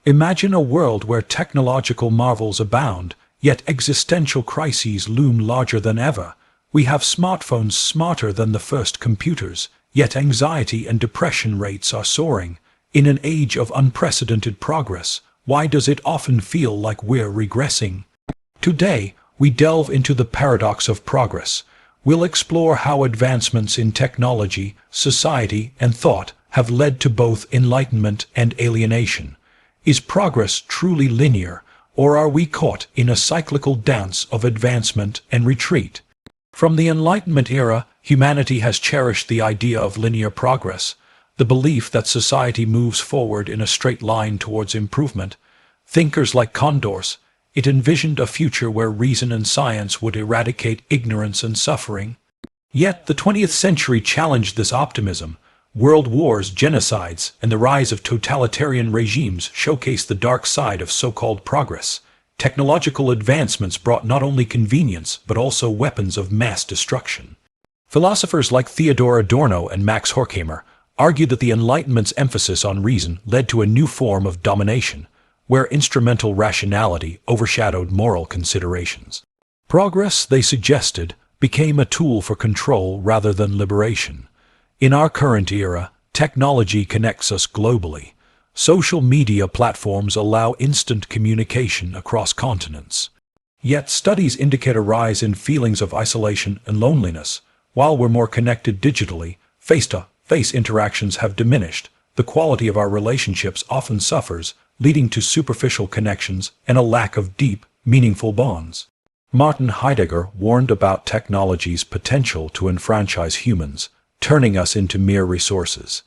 Imagine a world where technological marvels abound, yet existential crises loom larger than ever. We have smartphones smarter than the first computers, yet anxiety and depression rates are soaring. In an age of unprecedented progress, why does it often feel like we're regressing? Today, we delve into the paradox of progress. We'll explore how advancements in technology, society, and thought have led to both enlightenment and alienation. Is progress truly linear, or are we caught in a cyclical dance of advancement and retreat? From the Enlightenment era, humanity has cherished the idea of linear progress, the belief that society moves forward in a straight line towards improvement. Thinkers like Condorcet, it envisioned a future where reason and science would eradicate ignorance and suffering. Yet the 20th century challenged this optimism. World wars, genocides, and the rise of totalitarian regimes showcase the dark side of so-called progress. Technological advancements brought not only convenience, but also weapons of mass destruction. Philosophers like Theodor Adorno and Max Horkheimer argued that the Enlightenment's emphasis on reason led to a new form of domination, where instrumental rationality overshadowed moral considerations. Progress, they suggested, became a tool for control rather than liberation. In our current era, technology connects us globally. Social media platforms allow instant communication across continents. Yet studies indicate a rise in feelings of isolation and loneliness. While we're more connected digitally, face-to-face interactions have diminished. The quality of our relationships often suffers, leading to superficial connections and a lack of deep, meaningful bonds. Martin Heidegger warned about technology's potential to enfranchise humans, turning us into mere resources.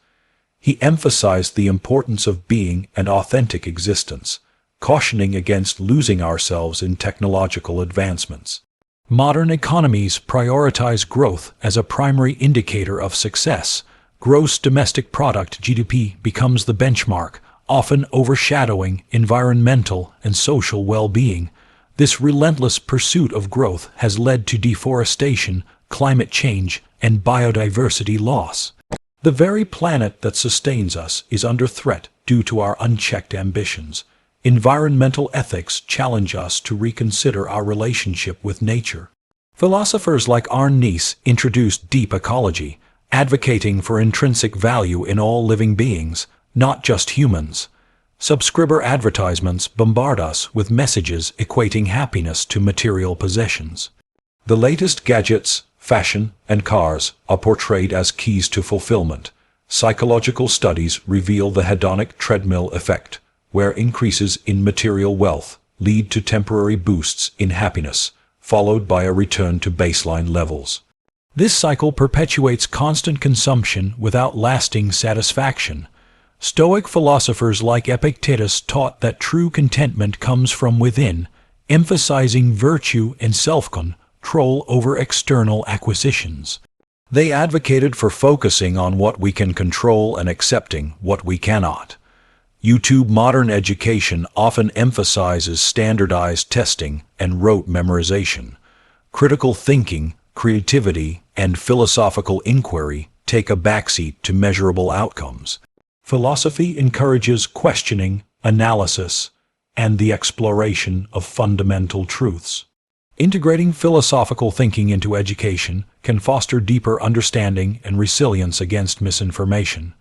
He emphasized the importance of being an authentic existence, cautioning against losing ourselves in technological advancements. Modern economies prioritize growth as a primary indicator of success. Gross domestic product (GDP) becomes the benchmark, often overshadowing environmental and social well-being. This relentless pursuit of growth has led to deforestation, climate change, and biodiversity loss. The very planet that sustains us is under threat due to our unchecked ambitions. Environmental ethics challenge us to reconsider our relationship with nature. Philosophers like Arne Naess introduced deep ecology, advocating for intrinsic value in all living beings, not just humans. Subscriber advertisements bombard us with messages equating happiness to material possessions. The latest gadgets, fashion, and cars are portrayed as keys to fulfillment. Psychological studies reveal the hedonic treadmill effect, where increases in material wealth lead to temporary boosts in happiness, followed by a return to baseline levels. This cycle perpetuates constant consumption without lasting satisfaction. Stoic philosophers like Epictetus taught that true contentment comes from within, emphasizing virtue and self-control over external acquisitions. They advocated for focusing on what we can control and accepting what we cannot. YouTube modern education often emphasizes standardized testing and rote memorization. Critical thinking, creativity, and philosophical inquiry take a backseat to measurable outcomes. Philosophy encourages questioning, analysis, and the exploration of fundamental truths. Integrating philosophical thinking into education can foster deeper understanding and resilience against misinformation.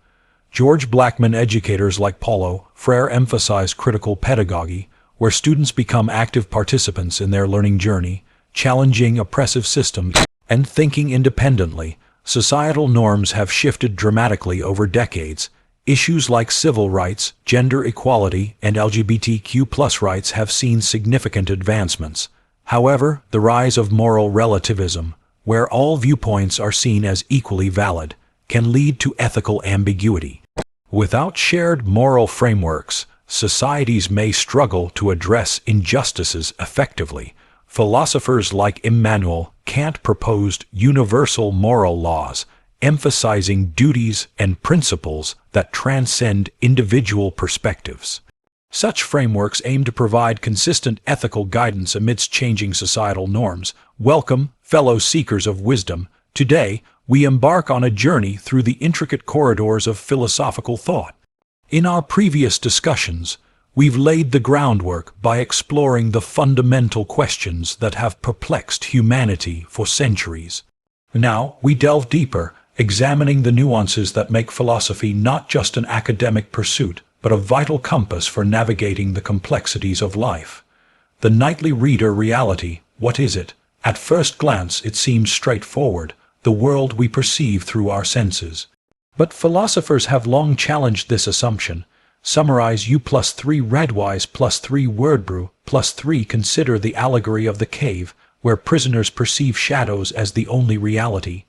George Blackman educators like Paulo Freire emphasize critical pedagogy, where students become active participants in their learning journey, challenging oppressive systems and thinking independently. Societal norms have shifted dramatically over decades. Issues like civil rights, gender equality, and LGBTQ+ rights have seen significant advancements. However, the rise of moral relativism, where all viewpoints are seen as equally valid, can lead to ethical ambiguity. Without shared moral frameworks, societies may struggle to address injustices effectively. Philosophers like Immanuel Kant proposed universal moral laws, emphasizing duties and principles that transcend individual perspectives. Such frameworks aim to provide consistent ethical guidance amidst changing societal norms. Welcome, fellow seekers of wisdom. Today, we embark on a journey through the intricate corridors of philosophical thought. In our previous discussions, we've laid the groundwork by exploring the fundamental questions that have perplexed humanity for centuries. Now, we delve deeper, examining the nuances that make philosophy not just an academic pursuit, but a vital compass for navigating the complexities of life. The nightly reader reality, what is it? At first glance, it seems straightforward, the world we perceive through our senses. But philosophers have long challenged this assumption. Summarize U plus 3 Redwise plus 3 Wordbrew plus 3 consider the allegory of the cave, where prisoners perceive shadows as the only reality.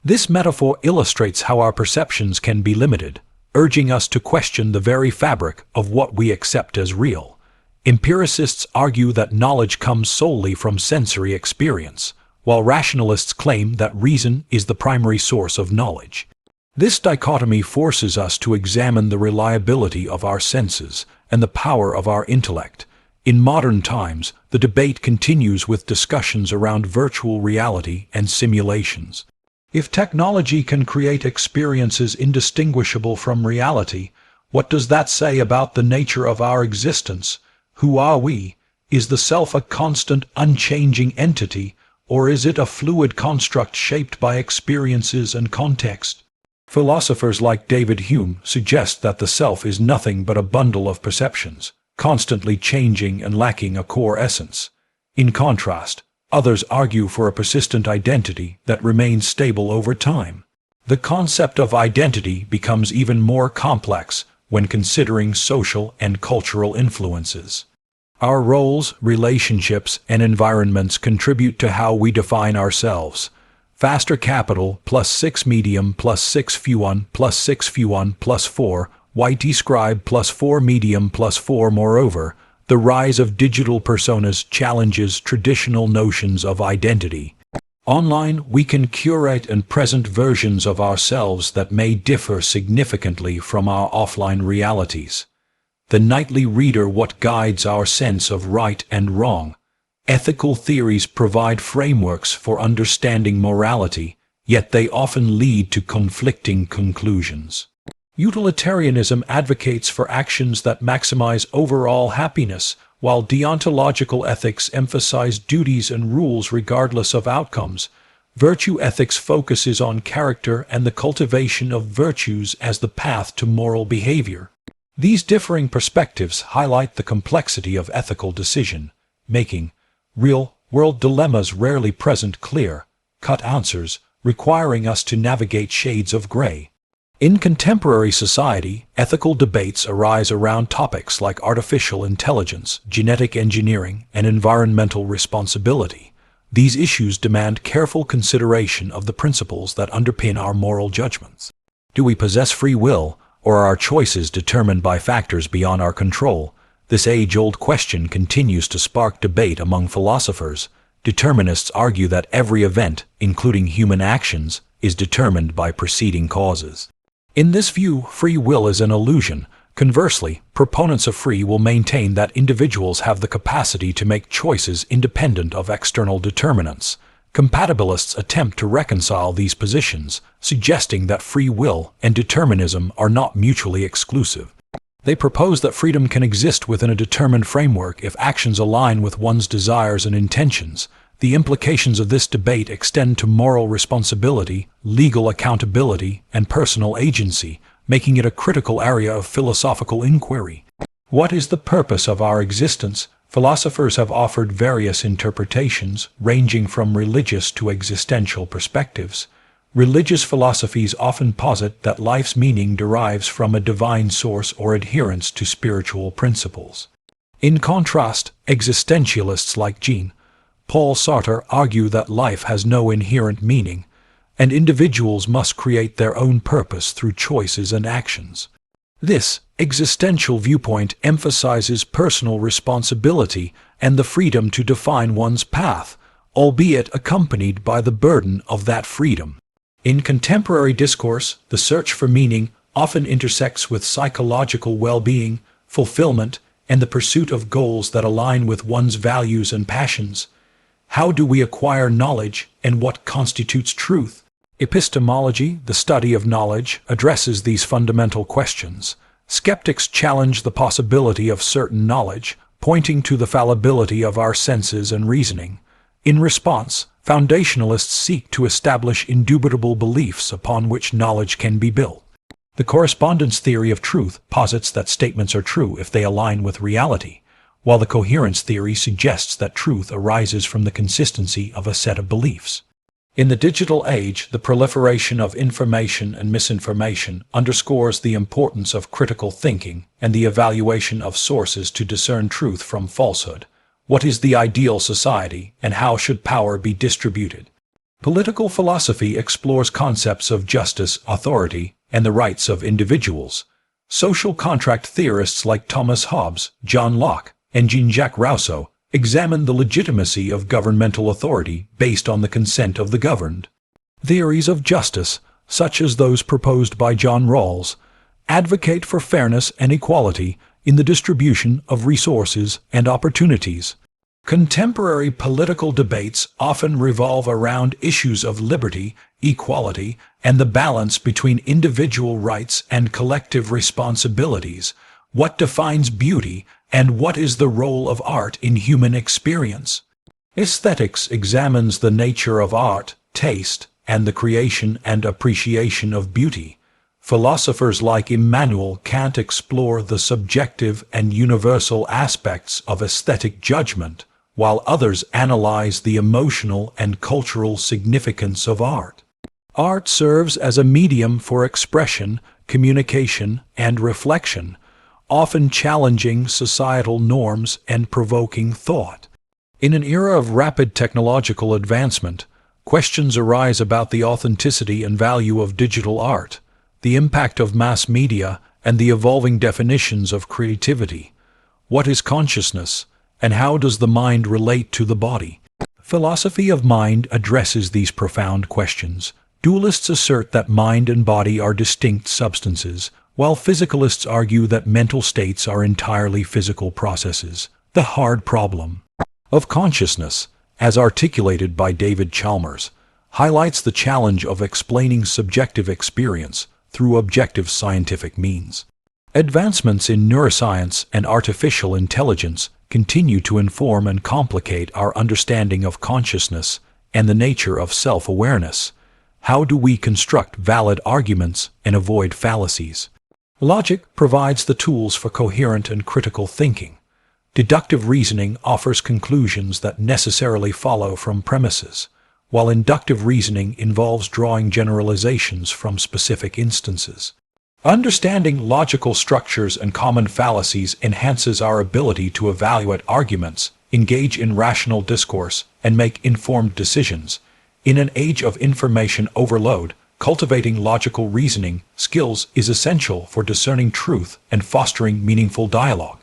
This metaphor illustrates how our perceptions can be limited, urging us to question the very fabric of what we accept as real. Empiricists argue that knowledge comes solely from sensory experience, while rationalists claim that reason is the primary source of knowledge. This dichotomy forces us to examine the reliability of our senses and the power of our intellect. In modern times, the debate continues with discussions around virtual reality and simulations. If technology can create experiences indistinguishable from reality, what does that say about the nature of our existence? Who are we? Is the self a constant, unchanging entity, or is it a fluid construct shaped by experiences and context? Philosophers like David Hume suggest that the self is nothing but a bundle of perceptions, constantly changing and lacking a core essence. In contrast, others argue for a persistent identity that remains stable over time. The concept of identity becomes even more complex when considering social and cultural influences. Our roles, relationships, and environments contribute to how we define ourselves. Faster capital plus 6 medium plus 6 fuon plus 6 fuon plus 4, YT scribe plus 4 medium plus 4. Moreover, the rise of digital personas challenges traditional notions of identity. Online, we can curate and present versions of ourselves that may differ significantly from our offline realities. The nightly reader, what guides our sense of right and wrong? Ethical theories provide frameworks for understanding morality, yet they often lead to conflicting conclusions. Utilitarianism advocates for actions that maximize overall happiness, while deontological ethics emphasize duties and rules regardless of outcomes. Virtue ethics focuses on character and the cultivation of virtues as the path to moral behavior. These differing perspectives highlight the complexity of ethical decision-making. Real-world dilemmas rarely present clear-cut answers, requiring us to navigate shades of gray. In contemporary society, ethical debates arise around topics like artificial intelligence, genetic engineering, and environmental responsibility. These issues demand careful consideration of the principles that underpin our moral judgments. Do we possess free will, or are our choices determined by factors beyond our control? This age-old question continues to spark debate among philosophers. Determinists argue that every event, including human actions, is determined by preceding causes. In this view, free will is an illusion. Conversely, proponents of free will maintain that individuals have the capacity to make choices independent of external determinants. Compatibilists attempt to reconcile these positions, suggesting that free will and determinism are not mutually exclusive. They propose that freedom can exist within a determined framework if actions align with one's desires and intentions. The implications of this debate extend to moral responsibility, legal accountability, and personal agency, making it a critical area of philosophical inquiry. What is the purpose of our existence? Philosophers have offered various interpretations, ranging from religious to existential perspectives. Religious philosophies often posit that life's meaning derives from a divine source or adherence to spiritual principles. In contrast, existentialists like Jean-Paul Sartre argue that life has no inherent meaning, and individuals must create their own purpose through choices and actions. This existential viewpoint emphasizes personal responsibility and the freedom to define one's path, albeit accompanied by the burden of that freedom. In contemporary discourse, the search for meaning often intersects with psychological well-being, fulfillment, and the pursuit of goals that align with one's values and passions. How do we acquire knowledge, and what constitutes truth? Epistemology, the study of knowledge, addresses these fundamental questions. Skeptics challenge the possibility of certain knowledge, pointing to the fallibility of our senses and reasoning. In response, foundationalists seek to establish indubitable beliefs upon which knowledge can be built. The correspondence theory of truth posits that statements are true if they align with reality, while the coherence theory suggests that truth arises from the consistency of a set of beliefs. In the digital age, the proliferation of information and misinformation underscores the importance of critical thinking and the evaluation of sources to discern truth from falsehood. What is the ideal society, and how should power be distributed? Political philosophy explores concepts of justice, authority, and the rights of individuals. Social contract theorists like Thomas Hobbes, John Locke, and Jean-Jacques Rousseau examine the legitimacy of governmental authority based on the consent of the governed. Theories of justice, such as those proposed by John Rawls, advocate for fairness and equality in the distribution of resources and opportunities. Contemporary political debates often revolve around issues of liberty, equality, and the balance between individual rights and collective responsibilities. What defines beauty, and what is the role of art in human experience? Aesthetics examines the nature of art, taste, and the creation and appreciation of beauty. Philosophers like Immanuel Kant explore the subjective and universal aspects of aesthetic judgment, while others analyze the emotional and cultural significance of art. Art serves as a medium for expression, communication, and reflection, often challenging societal norms and provoking thought. In an era of rapid technological advancement, questions arise about the authenticity and value of digital art, the impact of mass media, and the evolving definitions of creativity. What is consciousness, and how does the mind relate to the body? Philosophy of mind addresses these profound questions. Dualists assert that mind and body are distinct substances, while physicalists argue that mental states are entirely physical processes. The hard problem of consciousness, as articulated by David Chalmers, highlights the challenge of explaining subjective experience through objective scientific means. Advancements in neuroscience and artificial intelligence continue to inform and complicate our understanding of consciousness and the nature of self-awareness. How do we construct valid arguments and avoid fallacies? Logic provides the tools for coherent and critical thinking. Deductive reasoning offers conclusions that necessarily follow from premises, while inductive reasoning involves drawing generalizations from specific instances. Understanding logical structures and common fallacies enhances our ability to evaluate arguments, engage in rational discourse, and make informed decisions. In an age of information overload, cultivating logical reasoning skills is essential for discerning truth and fostering meaningful dialogue.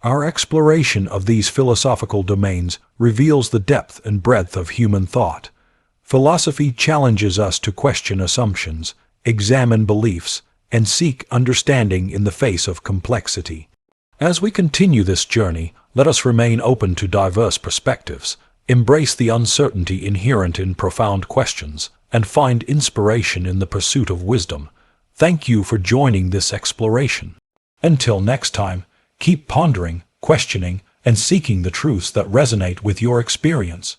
Our exploration of these philosophical domains reveals the depth and breadth of human thought. Philosophy challenges us to question assumptions, examine beliefs, and seek understanding in the face of complexity. As we continue this journey, let us remain open to diverse perspectives, embrace the uncertainty inherent in profound questions, and find inspiration in the pursuit of wisdom. Thank you for joining this exploration. Until next time, keep pondering, questioning, and seeking the truths that resonate with your experience.